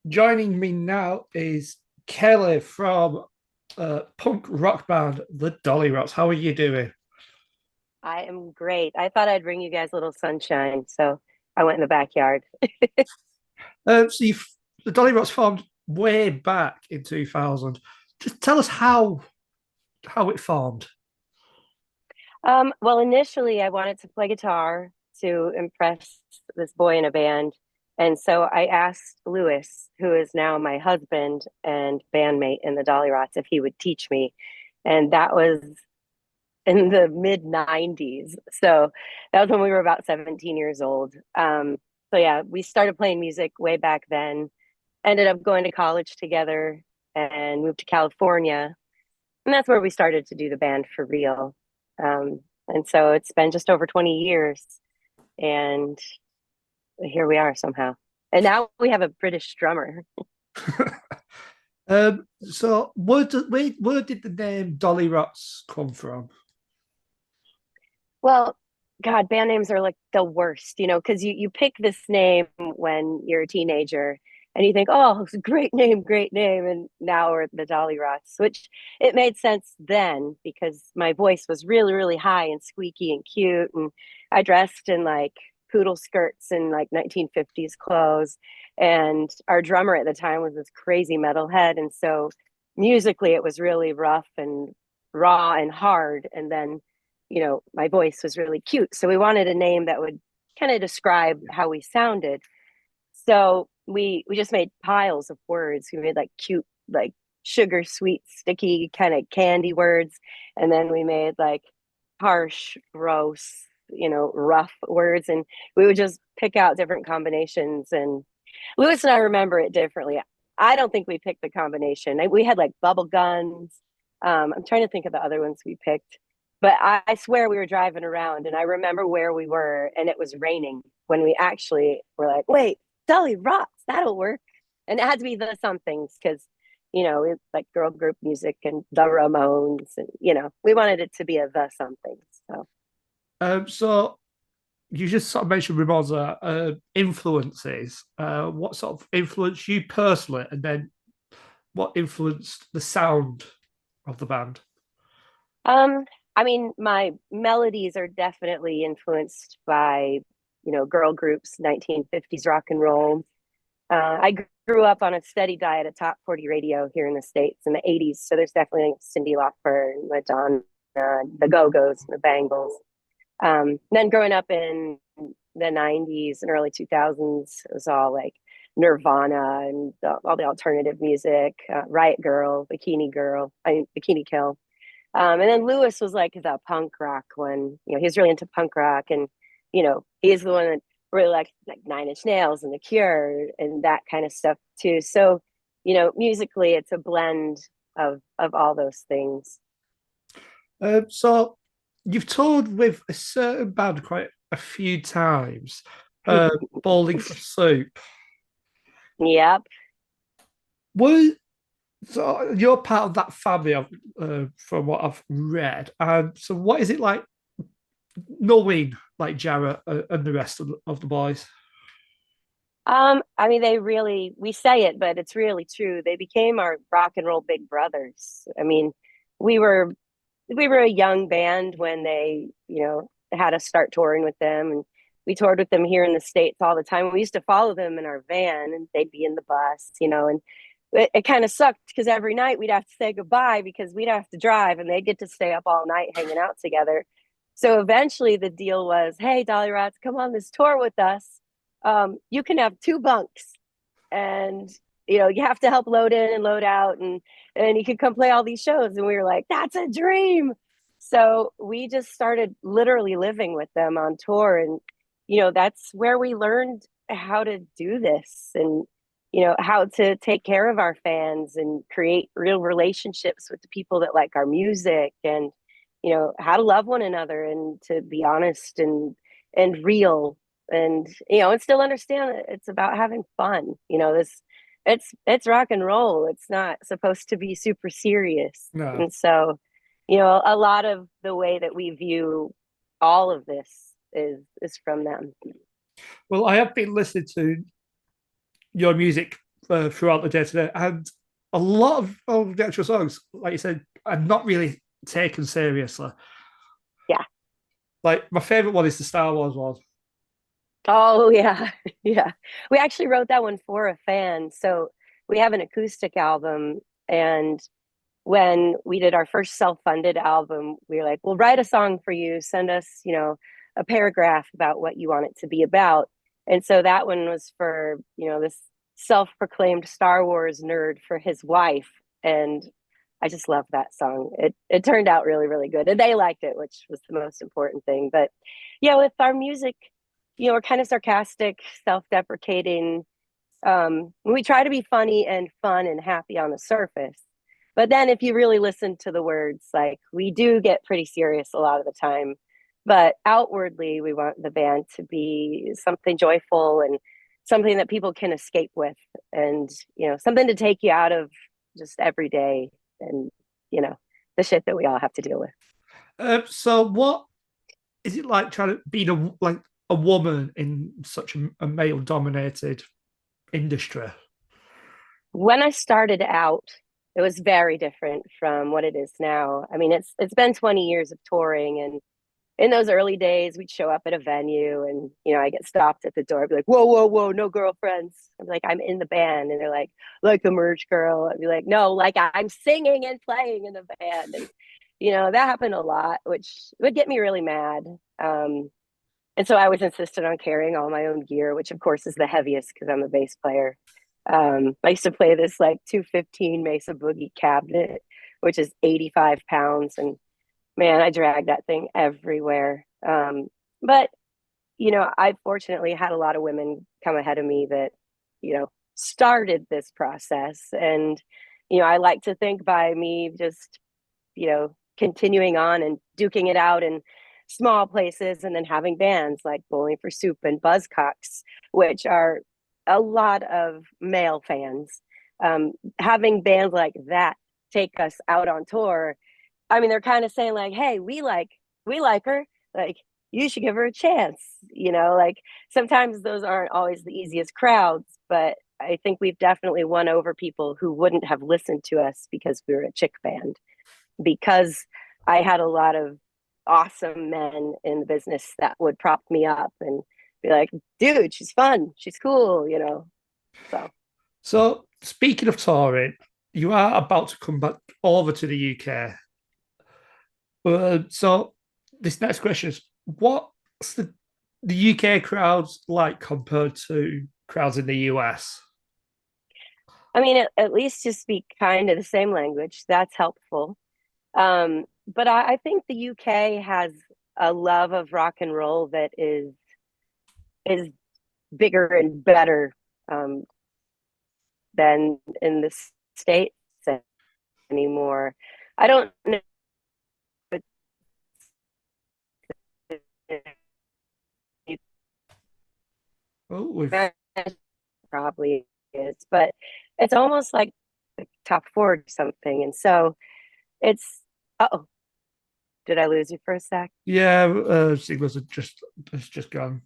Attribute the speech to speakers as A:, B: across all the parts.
A: Joining me now is Kelly from punk rock band The Dollyrots. How are you doing?
B: I am great. I thought I'd bring you guys a little sunshine, so I went in the backyard.
A: So the Dollyrots formed way back in 2000. Just tell us how it formed.
B: Well, initially I wanted to play guitar to impress this boy in a band. And so I asked Lewis, who is now my husband and bandmate in the Dollyrots, if he would teach me. And that was in the mid 90s. So that was when we were about 17 years old. So yeah, we started playing music way back then, ended up going to college together and moved to California. And that's where we started to do the band for real. And so it's been just over 20 years, and here we are somehow. And now we have a British drummer.
A: So where did the name Dollyrots come from?
B: Well, God, band names are like the worst, because you pick this name when you're a teenager and you think, oh, it's a great name, great name. And now we're the Dollyrots, which it made sense then because my voice was really, really high and squeaky and cute. And I dressed in like poodle skirts and like 1950s clothes. And our drummer at the time was this crazy metalhead. And so musically, it was really rough and raw and hard. And then my voice was really cute. So we wanted a name that would kind of describe how we sounded. So we just made piles of words. We made like cute, like sugar sweet, sticky kind of candy words. And then we made like harsh, gross, rough words. And we would just pick out different combinations. And Lewis and I remember it differently. I don't think we picked the combination. We had like bubble guns. I'm trying to think of the other ones we picked. But I swear we were driving around and I remember where we were and it was raining when we actually were like, wait, Dollyrots, that'll work. And it had to be the somethings because, it's like girl group music and the Ramones. And, we wanted it to be a the somethings. So,
A: So you just sort of mentioned Ramon's influences. What sort of influenced you personally, and then what influenced the sound of the band?
B: um, I mean, my melodies are definitely influenced by, girl groups, 1950s rock and roll. I grew up on a steady diet of top 40 radio here in the States in the 80s. So there's definitely Cyndi Lauper, Madonna, the Go Go's, the Bangles. Then growing up in the 90s and early 2000s, it was all like Nirvana and all the alternative music, Riot Girl, Bikini Kill. And then Lewis was like the punk rock one. He was really into punk rock, and he's the one that really liked like Nine Inch Nails and The Cure and that kind of stuff too. So, musically, it's a blend of all those things.
A: So you've toured with a certain band quite a few times, Bowling for Soup.
B: Yep.
A: Were so you're part of that family, from what I've read, and so what is it like knowing like Jarrett and the rest of the boys?
B: I mean, we say it, but it's really true. They became our rock and roll big brothers. I mean, we were we were a young band when they, had us start touring with them, and we toured with them here in the States all the time. We used to follow them in our van and they'd be in the bus, and it kind of sucked because every night we'd have to say goodbye because we'd have to drive and they'd get to stay up all night hanging out together. So eventually the deal was, hey, Dollyrots, come on this tour with us. You can have two bunks and you have to help load in and load out, and you could come play all these shows. And we were like, that's a dream. So we just started literally living with them on tour, and that's where we learned how to do this, and how to take care of our fans and create real relationships with the people that like our music, and how to love one another and to be honest and real, and and still understand that it's about having fun. This it's rock and roll. It's not supposed to be super serious.
A: No.
B: And so a lot of the way that we view all of this is from them.
A: Well, I have been listening to your music throughout the day today, and a lot of the actual songs, like you said, are not really taken seriously.
B: Yeah.
A: Like my favorite one is the Star Wars one.
B: Oh yeah. Yeah. We actually wrote that one for a fan. So we have an acoustic album, and when we did our first self-funded album, we were like, we'll write a song for you, send us, a paragraph about what you want it to be about. And so that one was for, this self-proclaimed Star Wars nerd for his wife. And I just love that song. It turned out really, really good. And they liked it, which was the most important thing. But yeah, with our music, we're kind of sarcastic, self-deprecating. We try to be funny and fun and happy on the surface. But then if you really listen to the words, like we do get pretty serious a lot of the time. But outwardly, we want the band to be something joyful and something that people can escape with, and, something to take you out of just every day and, you know, the shit that we all have to deal with.
A: So, what is it like trying to be a woman in such a male-dominated industry?
B: When I started out, it was very different from what it is now. I mean, it's been 20 years of touring, and in those early days, we'd show up at a venue and, I get stopped at the door. I'd be like, whoa, whoa, whoa, no girlfriends. I'd be like, I'm in the band. And they're like a merch girl. I'd be like, no, like I'm singing and playing in the band. And, that happened a lot, which would get me really mad. And so I was insistent on carrying all my own gear, which of course is the heaviest because I'm a bass player. I used to play this like 215 Mesa Boogie cabinet, which is 85 pounds. And man, I dragged that thing everywhere. But I fortunately had a lot of women come ahead of me that, started this process. And, I like to think by me just, continuing on and duking it out in small places and then having bands like Bowling for Soup and Buzzcocks, which are a lot of male fans. Having bands like that take us out on tour, I mean, they're kind of saying like, "Hey, we like her. Like, you should give her a chance." Like sometimes those aren't always the easiest crowds, but I think we've definitely won over people who wouldn't have listened to us because we were a chick band. Because I had a lot of awesome men in the business that would prop me up and be like, "Dude, she's fun. She's cool." So,
A: So, speaking of touring, you are about to come back over to the UK. So, this next question is: what's the UK crowds like compared to crowds in the US?
B: I mean, at least you speak kind of the same language. That's helpful. But I think the UK has a love of rock and roll that is bigger and better, um, than in the States anymore. I don't know if
A: Oh, we've
B: it probably is, but it's almost like the top 40 or something. And so it's, oh, did I lose you for a sec?
A: yeah, signals are just it's just gone.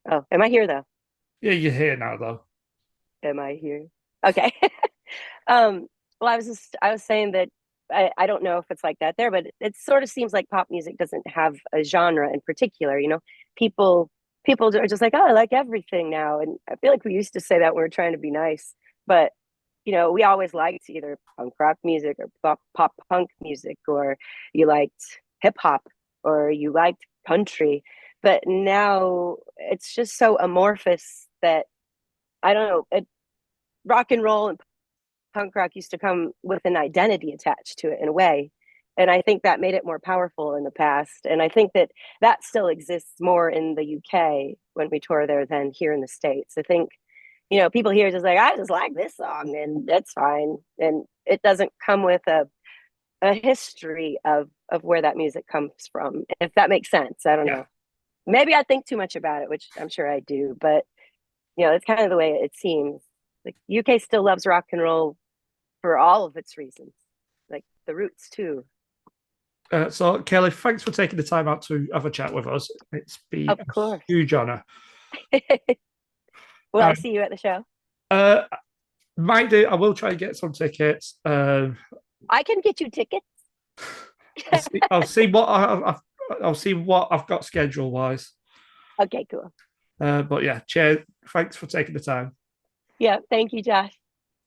B: Oh, am I here though?
A: Yeah, you're here now though.
B: Am I here? Okay. Um, well, I was saying that I don't know if it's like that there, but it sort of seems like pop music doesn't have a genre in particular. People people are just like, oh, I like everything now, and I feel like we used to say that when we were trying to be nice, but we always liked either punk rock music or pop punk music, or you liked hip hop, or you liked country, but now it's just so amorphous that I don't know. Rock and roll and punk rock used to come with an identity attached to it in a way. And I think that made it more powerful in the past. And I think that that still exists more in the UK when we tour there than here in the States. I think, people here just like, I just like this song and that's fine. And it doesn't come with a history of where that music comes from, if that makes sense. I don't
A: Yeah.
B: know. Maybe I think too much about it, which I'm sure I do, but it's kind of the way it seems. Like UK still loves rock and roll for all of its reasons, like the roots too.
A: So, Kelly, thanks for taking the time out to have a chat with us. It's been
B: Of
A: a
B: course.
A: huge honor.
B: Will I see you at the show?
A: Uh, might do. I will try and get some tickets.
B: I can get you tickets.
A: I'll see what I'll see what I've got schedule wise.
B: Okay, cool.
A: But yeah, cheers. Thanks for taking the time.
B: Yeah, thank you, Josh.